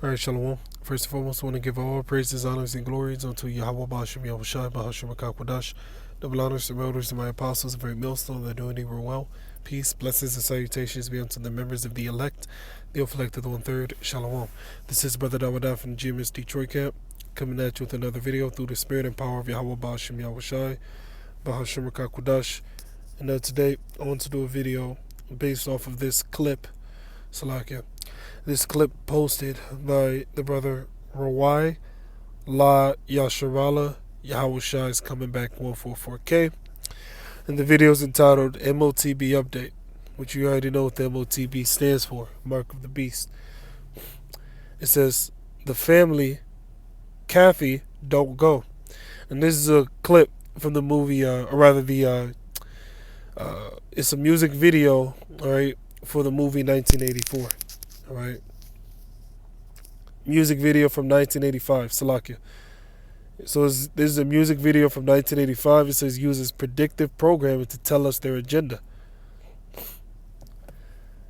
Alright, Shalom. First and foremost, I want to give all praises, honors, and glories unto YAHAWAH, YAHAWASHI, QADASAH, double honors to my elders and my apostles, Great Milestone, that doing evil well. Peace, blessings, and salutations be unto the members of the elect, the elected 1/3. Shalom. This is Brother Dawadah from the GMS Detroit camp, coming at you with another video through the spirit and power of YAHAWAH, YAHAWASHI, QADASAH. And today, I want to do a video based off of this clip, Salakia. This clip posted by the brother RAWCHAA, La Yasharala, YAHAWASHI is coming back 144K. And the video is entitled Motb Update, which you already know what the Motb stands for, Mark of the Beast. It says, the family, Cathy, don't go. And this is a clip from the movie, it's a music video, alright, for the movie 1984. Alright. Music video from 1985, Salakia. So this is a music video from 1985. It says uses predictive programming to tell us their agenda.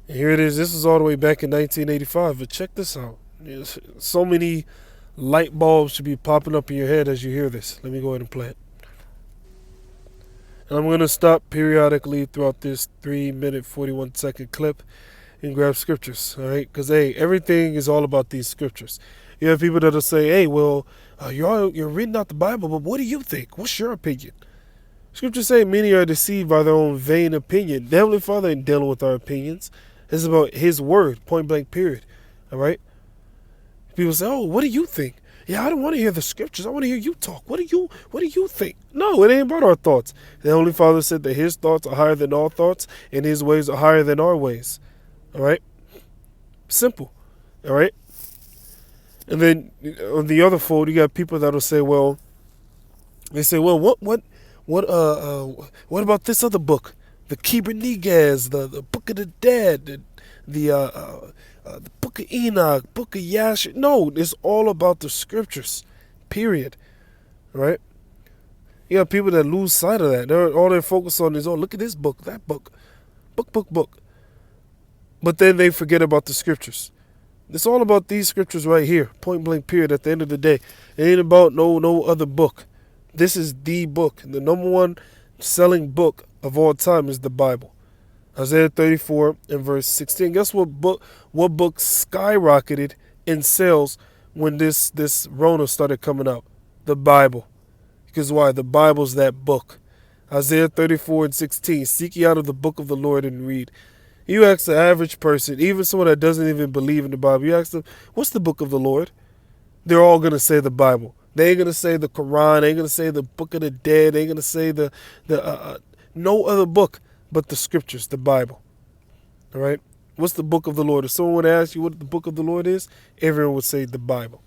And here it is. This is all the way back in 1985. But check this out. So many light bulbs should be popping up in your head as you hear this. Let me go ahead and play it. And I'm going to stop periodically throughout this 3-minute 41-second clip and grab scriptures, all right? Because, hey, everything is all about these scriptures. You have people that'll say, hey, well, you're reading out the Bible, but what do you think? What's your opinion? Scriptures say many are deceived by their own vain opinion. The Heavenly Father ain't dealing with our opinions. It's about His word, point blank, period, all right? People say, oh, what do you think? Yeah, I don't want to hear the scriptures. I want to hear you talk. What do you think? No, it ain't about our thoughts. The Heavenly Father said that His thoughts are higher than all thoughts, and His ways are higher than our ways. All right, simple. All right, and then on the other fold, you got people that'll say, well, what about this other book, the Kibernegaz, the Book of the Dead, the Book of Enoch, Book of Yasher? No, it's all about the scriptures, period. All right, you got people that lose sight of that. All they're focused on is, oh, look at this book, that book, book. But then they forget about the scriptures. It's all about these scriptures right here, point blank, period. At the end of the day, it ain't about no other book. This is the book. The number one selling book of all time is the Bible. Isaiah 34 and verse 16. Guess what book skyrocketed in sales when this Rona started coming out? The Bible. Because why? The Bible's that book. Isaiah 34 and 16. Seek ye out of the book of the Lord and read. You ask the average person, even someone that doesn't even believe in the Bible, you ask them, what's the book of the Lord? They're all going to say the Bible. They ain't going to say the Quran. They ain't going to say the Book of the Dead. They ain't going to say no other book but the scriptures, the Bible. All right? What's the book of the Lord? If someone would ask you what the book of the Lord is, everyone would say the Bible.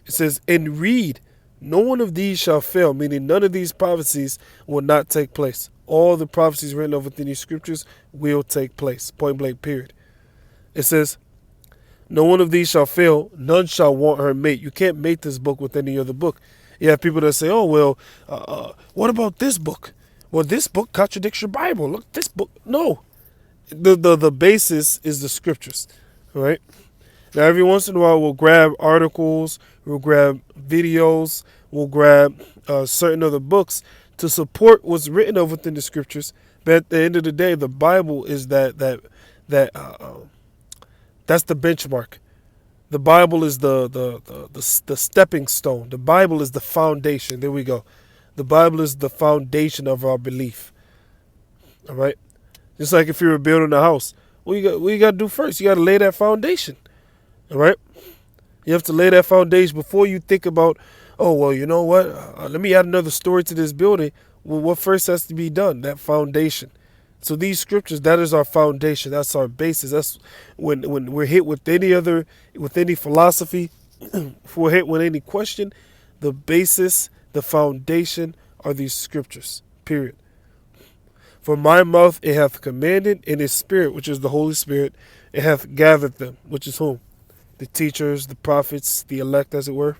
It says, and read, no one of these shall fail, meaning none of these prophecies will not take place. All the prophecies written over within these scriptures will take place. Point blank, period. It says, no one of these shall fail, none shall want her mate. You can't mate this book with any other book. You have people that say, oh, well, what about this book? Well, this book contradicts your Bible. Look, this book. No. The basis is the scriptures. All right? Now, every once in a while, we'll grab articles, we'll grab videos, we'll grab certain other books to support what's written over within the scriptures. But at the end of the day, the Bible is that's the benchmark. The Bible is the stepping stone. The Bible is the foundation. There we go. The Bible is the foundation of our belief. All right? Just like if you were building a house, what you got to do first? You got to lay that foundation. All right? You have to lay that foundation before you think about, oh, well, you know what? Let me add another story to this building. Well, what first has to be done? That foundation. So these scriptures, that is our foundation. That's our basis. That's when we're hit with any philosophy, if we're hit with any question, the basis, the foundation are these scriptures, period. For my mouth it hath commanded, and His Spirit, which is the Holy Spirit, it hath gathered them, which is whom? The teachers, the prophets, the elect, as it were.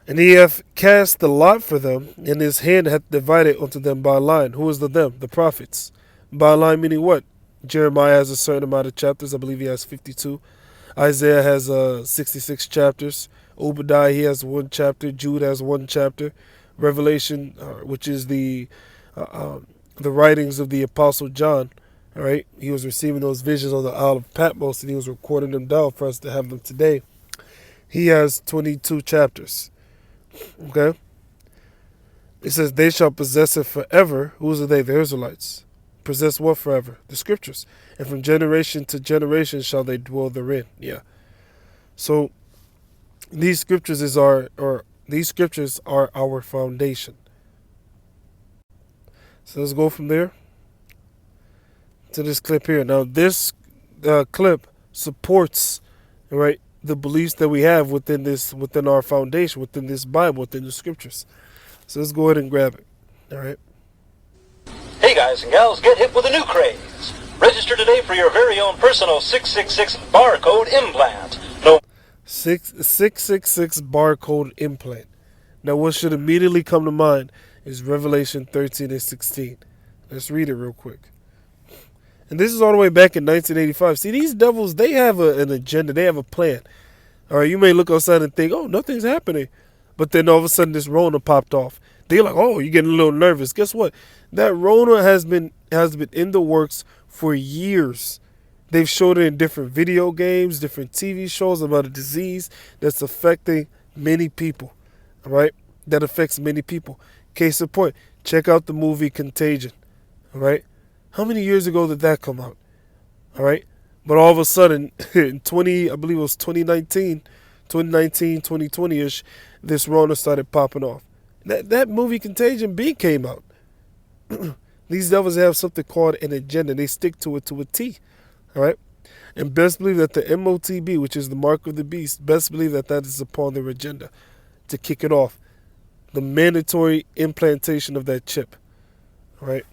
And He hath cast the lot for them, and His hand hath divided unto them by line. Who is the them? The prophets. By line meaning what? Jeremiah has a certain amount of chapters. I believe he has 52. Isaiah has 66 chapters. Obadiah, he has 1 chapter. Jude has 1 chapter. Revelation, which is the writings of the Apostle John, all right? He was receiving those visions on the Isle of Patmos, and he was recording them down for us to have them today. He has 22 chapters, okay? It says, they shall possess it forever. Whose are they? The Israelites. Possess what forever? The scriptures. And from generation to generation shall they dwell therein. Yeah. So these scriptures these scriptures are our foundation. So let's go from there to this clip here. Now this clip supports, right, the beliefs that we have within our foundation, within this Bible, within the scriptures. So let's go ahead and grab it. All right. Hey guys and gals, get hip with a new craze. Register today for your very own personal 666 barcode implant. No 666 barcode implant. Now what should immediately come to mind is Revelation 13 and 16. Let's read it real quick. And this is all the way back in 1985. See, these devils, they have an agenda. They have a plan. All right, you may look outside and think, oh, nothing's happening. But then all of a sudden this Rona popped off. They're like, oh, you're getting a little nervous. Guess what? That Rona has been in the works for years. They've showed it in different video games, different TV shows about a disease that's affecting many people. All right? That affects many people. Case in point, check out the movie Contagion. All right? How many years ago did that come out? All right? But all of a sudden, in 2019, 2020-ish, this Rona started popping off. That movie Contagion B came out. These devils have something called an agenda. They stick to it to a T. All right? And best believe that the Motb, which is the mark of the beast, best believe that is upon their agenda to kick it off. The mandatory implantation of that chip. All right?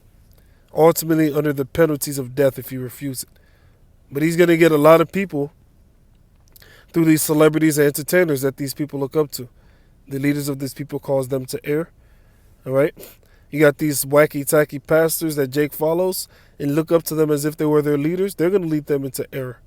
Ultimately under the penalties of death if you refuse it. But he's going to get a lot of people through these celebrities and entertainers that these people look up to. The leaders of these people cause them to err. All right? You got these wacky-tacky pastors that Jake follows and look up to them as if they were their leaders. They're going to lead them into error.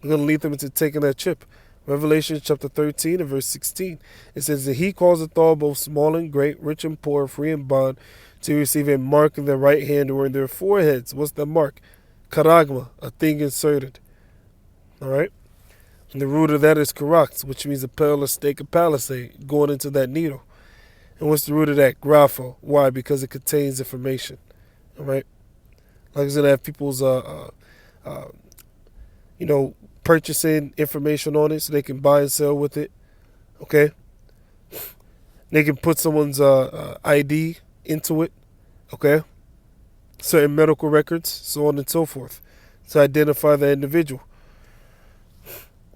They're going to lead them into taking that chip. Revelation chapter 13 and verse 16. It says that he causeth all, both small and great, rich and poor, free and bond, to receive a mark in their right hand or in their foreheads. What's the mark? Karagma, a thing inserted. All right? And the root of that is karax, which means a pale, a stake, a palisade, going into that needle. And what's the root of that? Grapho. Why? Because it contains information. All right? Like it's going to have people's, purchasing information on it so they can buy and sell with it. Okay? They can put someone's ID into it. Okay? Certain medical records, so on and so forth, to identify the individual.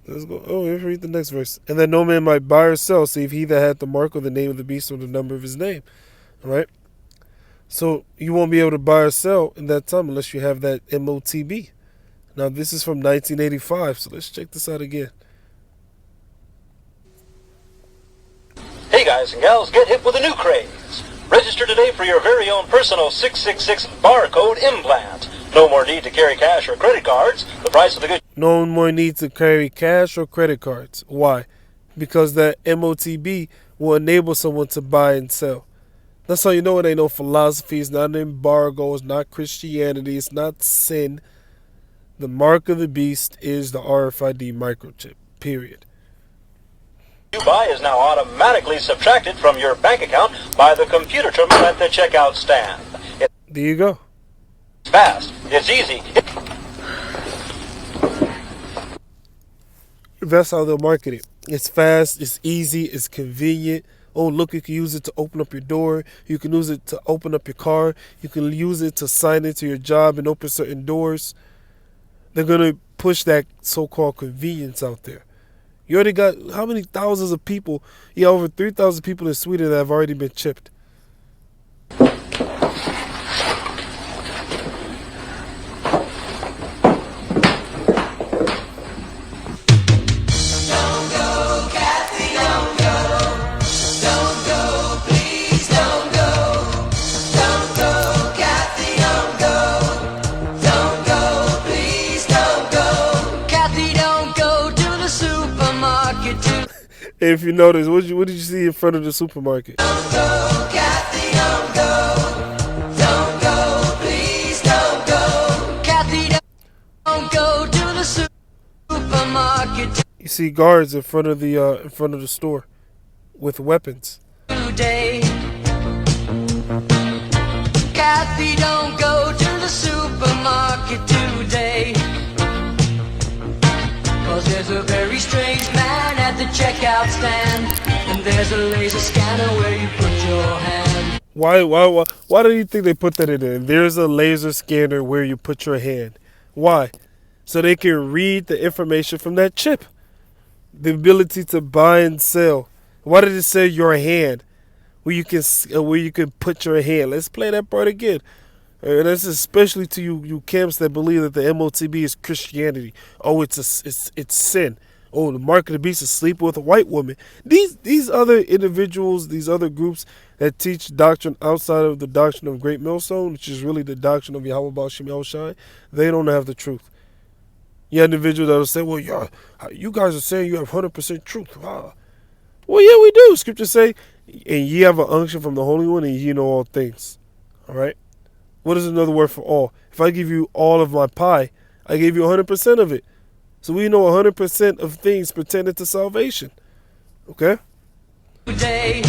Let's go. Oh, let's read the next verse. And that no man might buy or sell, save he that had the mark or the name of the beast or the number of his name. All right? So you won't be able to buy or sell in that time unless you have that Motb. Now, this is from 1985, so let's check this out again. Hey guys and gals, get hip with a new craze. Register today for your very own personal 666 barcode implant. No more need to carry cash or credit cards. The price of the good... No more need to carry cash or credit cards. Why? Because that Motb will enable someone to buy and sell. That's how you know it ain't no philosophy. It's not an embargo. It's not Christianity. It's not sin. The mark of the beast is the RFID microchip. Period. You buy is now automatically subtracted from your bank account by the computer terminal at the checkout stand. There you go. It's fast. It's easy. That's how they'll market it. It's fast. It's easy. It's convenient. Oh, look, you can use it to open up your door. You can use it to open up your car. You can use it to sign into your job and open certain doors. They're going to push that so-called convenience out there. You already got how many thousands of people? Yeah, over 3,000 people in Sweden that have already been chipped. Cathy, don't go. If you notice, what did you see in front of the supermarket? Don't go, Cathy, don't go. Don't go, please don't go. Cathy, don't go to the supermarket You see guards in front of the store with weapons. today. Cathy, don't go to the supermarket today. 'Cause there's a very strange man at the checkout stand, and there's a laser scanner where you put your hand. Why do you think they put that in there? There's a laser scanner where you put your hand. Why? So they can read the information from that chip. The ability to buy and sell. Why did it say your hand? Where you can put your hand. Let's play that part again. And that's especially to you camps that believe that the Motb is Christianity. Oh, it's sin. Oh, the mark of the beast is sleeping with a white woman. These other individuals, these other groups that teach doctrine outside of the doctrine of Great Milestone, which is really the doctrine of YAHAWASHI, they don't have the truth. You have individuals that will say, well, yeah, you guys are saying you have 100% truth. Wow. Well, yeah, we do. Scripture say, and ye have an unction from the Holy One, and ye know all things. All right? What is another word for all? If I give you all of my pie, I gave you 100% of it. So we know 100% of things pertaining to salvation. Okay? Today.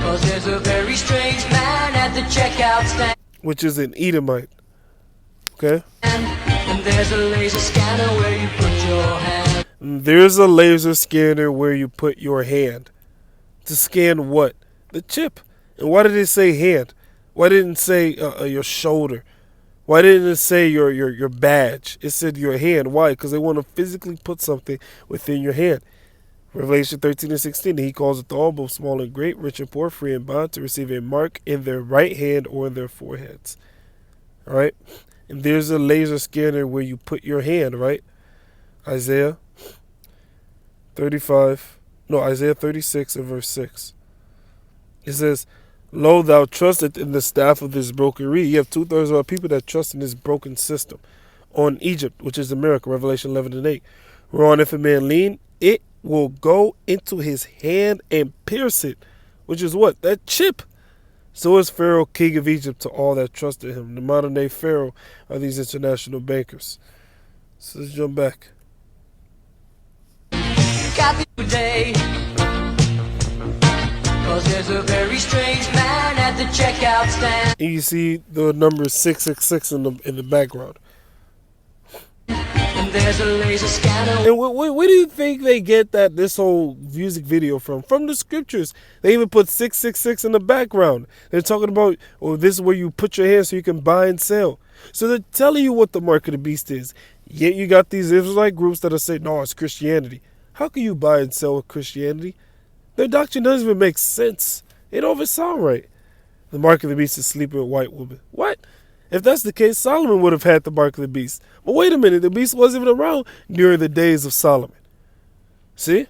'Cause there's a very strange man at the checkout stand, Which is an Edomite. Okay? and there's a laser scanner where you put your hand. There's a laser scanner where you put your hand. To scan what? The chip. And why did it say hand? Why didn't it say your shoulder? Why didn't it say your badge? It said your hand. Why? Because they want to physically put something within your hand. Revelation 13:16, he calls it all, both small and great, rich and poor, free and bond, to receive a mark in their right hand or in their foreheads. All right? And there's a laser scanner where you put your hand, right? Isaiah 36 and verse 6. It says, lo, thou trustest in the staff of this broken reed. You have 2/3 of our people that trust in this broken system. On Egypt, which is America, Revelation 11 and 8. Whereon if a man lean, it will go into his hand and pierce it. Which is what? That chip. So is Pharaoh, king of Egypt, to all that trusted him. The modern day Pharaoh are these international bankers. So let's jump back. Cathy today. 'Cause there's a very strange man at the checkout stand, And you see the number 666 in the background. and there's a laser scanner. And where do you think they get this whole music video from? From the scriptures. They even put 666 in the background. They're talking about, oh, this is where you put your hand so you can buy and sell. So they're telling you what the mark of the beast is. Yet you got these Israelite groups that are saying, no, it's Christianity. How can you buy and sell with Christianity? Their doctrine doesn't even make sense. It don't even sound right. The mark of the beast is sleeping with white women. What? If that's the case, Solomon would have had the mark of the beast. But wait a minute, the beast wasn't even around during the days of Solomon. See?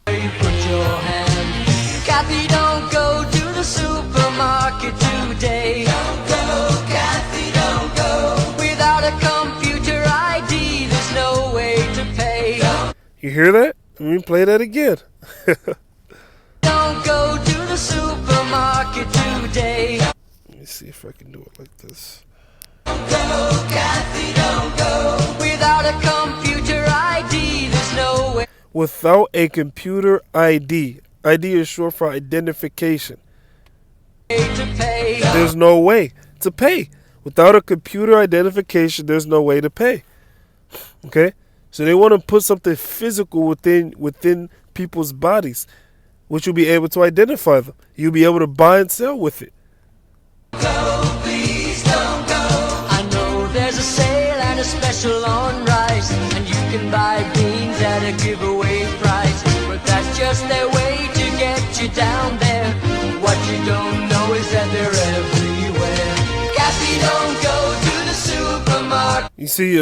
Where you put your hand. Cathy, don't go to the supermarket today. Don't go, Cathy, don't go. Without a computer ID, there's no way to pay. You hear that? Let me play that again. Don't go to the supermarket today. Let me see if I can do it like this. Don't go, Cathy, don't go. Without a computer ID, there's no way Without a computer ID. ID is short for identification. to pay. There's no way to pay. Without a computer identification, there's no way to pay. Okay? So they want to put something physical within people's bodies, which will be able to identify them. You'll be able to buy and sell with it. Go, please don't go. I know there's a sale and a special on rice, and you can buy beans at a giveaway price. But that's just their way to get you down there. What you don't know is that they're everywhere. Cathy, don't go to the supermarket. You see,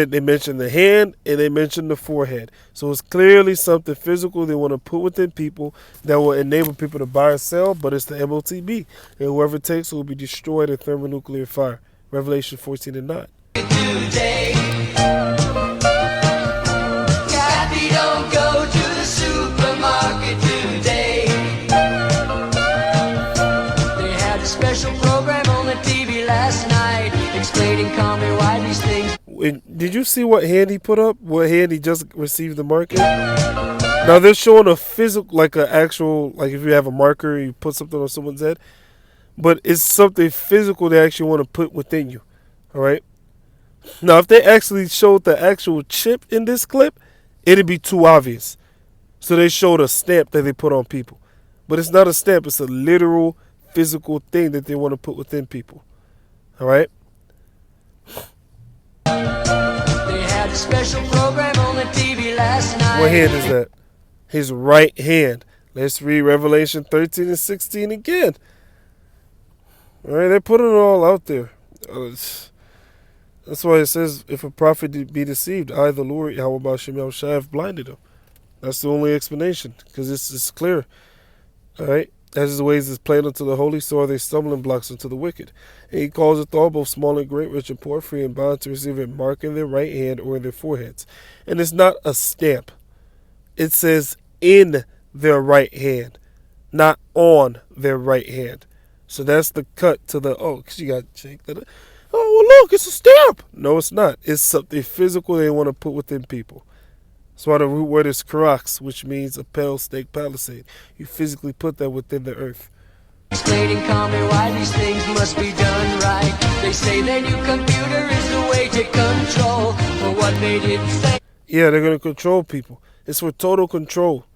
they mentioned the hand and they mentioned the forehead. So it's clearly something physical they want to put within people that will enable people to buy or sell, but it's the Motb. And whoever takes it will be destroyed in thermonuclear fire. Revelation 14 and 9. Today. Did you see what hand he put up? What hand he just received the mark in? Now they're showing a physical, like an actual, like if you have a marker, you put something on someone's head. But it's something physical they actually want to put within you. All right. Now, if they actually showed the actual chip in this clip, it'd be too obvious. So they showed a stamp that they put on people. But it's not a stamp. It's a literal physical thing that they want to put within people. All right. They had a special program on the TV last night. What hand is that? His right hand. Let's read Revelation 13 and 16 again. All right, they're putting it all out there. That's why it says, if a prophet be deceived, I, the Lord, YAHAWASHI, have blinded him. That's the only explanation, because it's clear. All right, as his ways is plain unto the holy, so are they stumbling blocks unto the wicked. And he causeth all, both small and great, rich and poor, free and bond, to receive a mark in their right hand or in their foreheads. And it's not a stamp. It says in their right hand, not on their right hand. So that's the cut to the, because you got shake that. Oh, well, look, it's a stamp. No, it's not. It's something physical they want to put within people. That's why the root word is karax, which means a pale stake palisade. You physically put that within the earth. Explaining calmly why these things must be done right. They say their new computer is the way to control. But what they didn't say. Yeah, they're going to control people. It's for total control.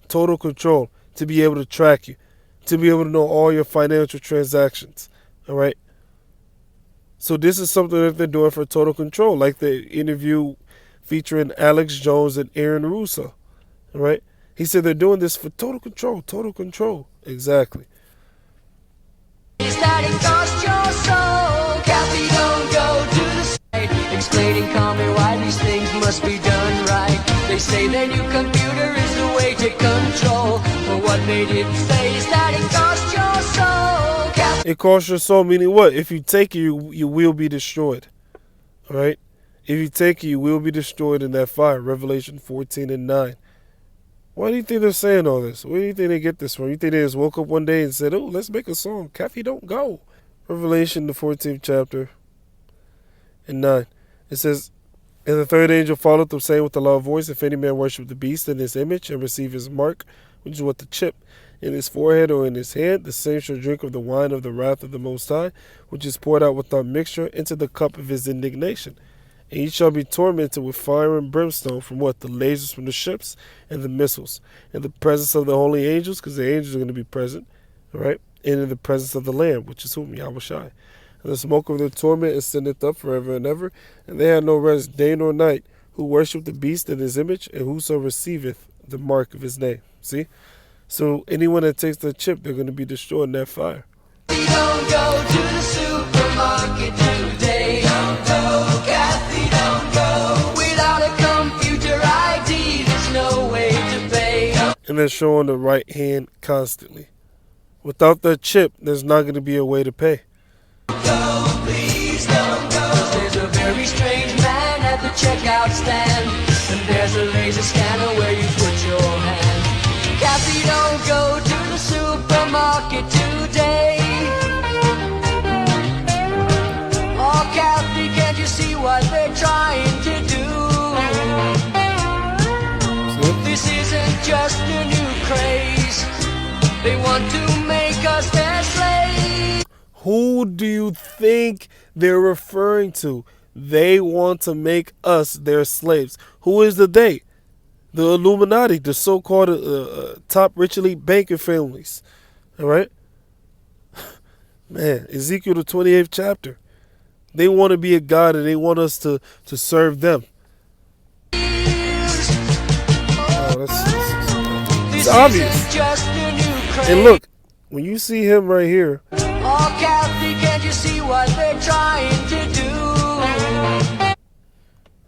Total control. To be able to track you. To be able to know all your financial transactions. All right? So this is something that they're doing for total control. Like the interview featuring Alex Jones and Aaron Russo. All right? He said they're doing this for total control. Total control. Exactly. Is that it cost your soul? Cathy, don't go to the site. Explaining calmly why these things must be done right. They say their new computer is the way to control. But what they didn't say is that it cost your soul. Cathy. It costs your soul, meaning what? If you take it, you will be destroyed. All right? If you take it, you will be destroyed in that fire. Revelation 14 and 9. Why do you think they're saying all this? Where do you think they get this from? You think they just woke up one day and said, oh, let's make a song. Cathy, don't go. Revelation, the 14th chapter and 9. It says, and the third angel followed them, saying with a loud voice, if any man worship the beast in his image and receive his mark, which is what the chip, in his forehead or in his hand, the same shall drink of the wine of the wrath of the Most High, which is poured out without mixture into the cup of his indignation. And he shall be tormented with fire and brimstone from what? The lasers from the ships and the missiles. In the presence of the holy angels, because the angels are going to be present, all right? And in the presence of the Lamb, which is whom? YAHAWASHI. And the smoke of their torment ascendeth up forever and ever. And they have no rest day nor night, who worship the beast in his image, and whoso receiveth the mark of his name. See? So anyone that takes the chip, they're going to be destroyed in that fire. Don't go to the supermarket today. Don't go, Cathy, don't go. Without a computer ID, there's no way to pay. And they're showing the right hand constantly. Without that chip, there's not going to be a way to pay. Go, please don't go. 'Cause there's a very strange man at the checkout stand. And there's a laser scanner where you put your hand. Cathy, don't go to the supermarket today. Oh, Cathy, can't you see what they're trying to do? This isn't just a new craze. They want to make us their slaves. Who do you think they're referring to? They want to make us their slaves. Who is the they? The Illuminati, the so-called top rich elite banking families. All right? Man, Ezekiel, the 28th chapter. They want to be a God and they want us to serve them. It's obvious. And look, when you see him right here. Oh, Cathy, can't you see what they're trying to do?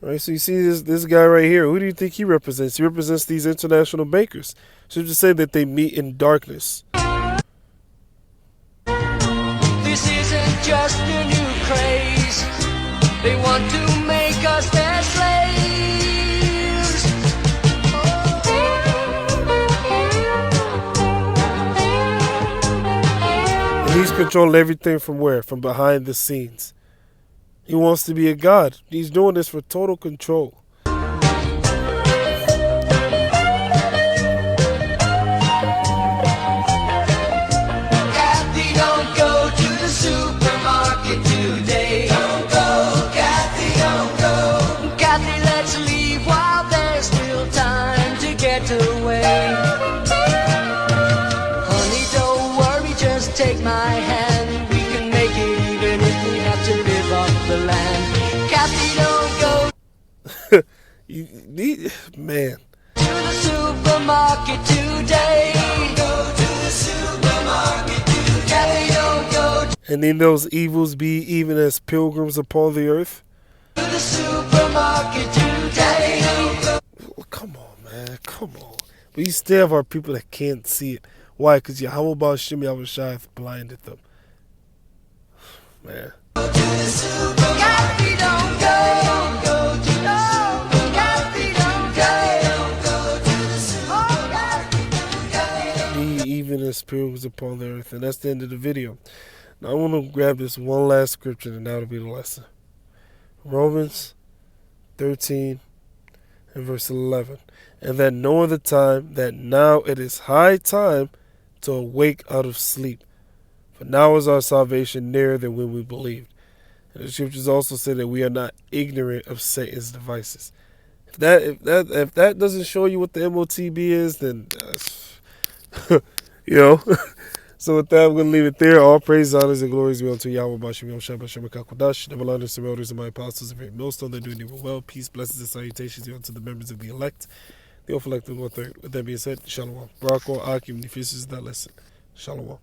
All right, so you see this guy right here. Who do you think he represents? He represents these international bankers. So just say that they meet in darkness. This isn't just a new craze. They want to make us their slaves. And he's controlling everything from where? From behind the scenes. He wants to be a god. He's doing this for total control. Cathy, don't go to the supermarket today. Don't go, Cathy, don't go. Cathy, let's leave while there's still time to get away. Honey, don't worry, just take my hand. We can make it even if we have to live off the land. Cathy, don't go Man. to the supermarket today. Go to the supermarket today. Cathy, don't go And then those evils be even as pilgrims upon the earth. to the supermarket today. Well, come on, man. Come on. We still have our people that can't see it. Why? Because YAHAWASHI YAHAWASHI hath blinded them. Man. Cathy, don't go. Cathy, don't go to the supermarket. Be even as pilgrims upon the earth. And that's the end of the video. Now I want to grab this one last scripture and that'll be the lesson. Romans 13 and verse 11. And that knowing the time, that now it is high time to awake out of sleep. For now is our salvation nearer than when we believed. And the scriptures also say that we are not ignorant of Satan's devices. If that doesn't show you what the Motb is, then you know. So with that, I'm going to leave it there. All praise, honors, and glories be unto Yahweh, Bashem, Shem, Bashem, QADASAH, the Beloved, some elders, and my apostles, and Great Milestone. They're doing evil well. Peace, blessings, and salutations be unto the members of the elect. The elect, with that being said, Shalom. RAWCHAA, Akim, the fishes that listen. Shalom.